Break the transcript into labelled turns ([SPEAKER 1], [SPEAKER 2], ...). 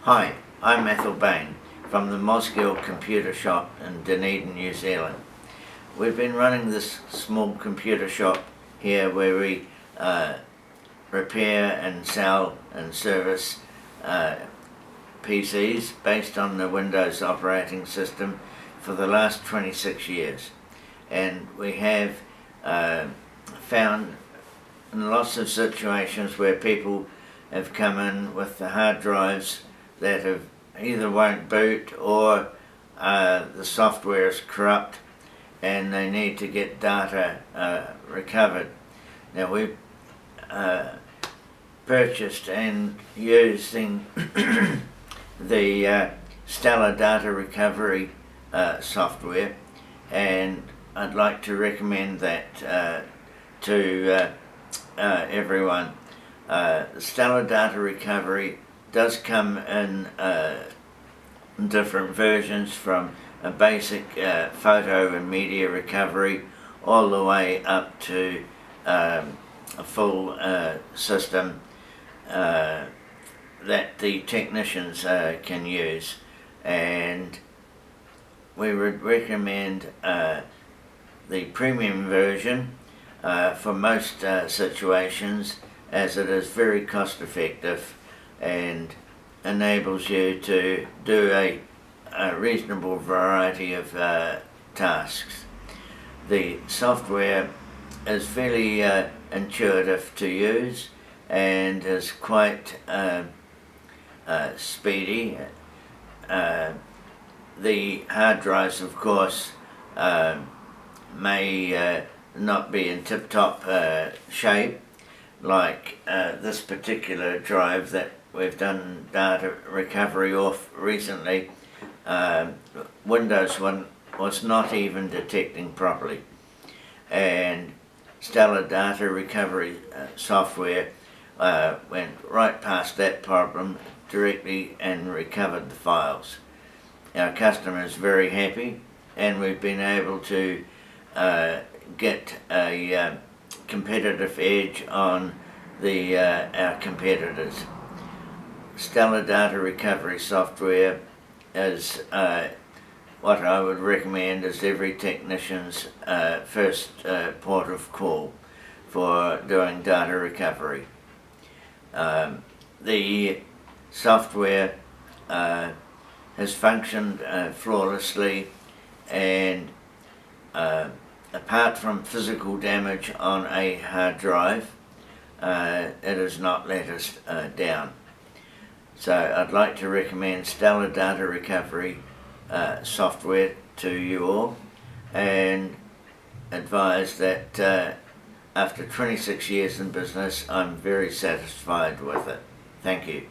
[SPEAKER 1] Hi, I'm Athol Bayne from the Mosgiel Computer Shop in Dunedin, New Zealand. We've been running this small computer shop here where we repair and sell and service PCs based on the Windows operating system for the last 26 years. And we have found in lots of situations where people have come in with the hard drives that have either won't boot or the software is corrupt and they need to get data recovered. Now we've purchased and using the Stellar data recovery software, and I'd like to recommend that to everyone. Stellar data recovery does come in different versions, from a basic photo and media recovery all the way up to a full system that the technicians can use, and we would recommend the premium version for most situations, as it is very cost effective and enables you to do a reasonable variety of tasks. The software is fairly intuitive to use and is quite speedy. The hard drives, of course, may not be in tip-top shape, like this particular drive that we've done data recovery off recently. Windows one was not even detecting properly, and Stellar data recovery software went right past that problem directly and recovered the files. Our customer is very happy, and we've been able to get a competitive edge on our competitors. Stellar data recovery software is what I would recommend as every technician's first port of call for doing data recovery. The software has functioned flawlessly, and apart from physical damage on a hard drive, it has not let us down. So I'd like to recommend Stellar data recovery software to you all, and advise that after 26 years in business, I'm very satisfied with it. Thank you.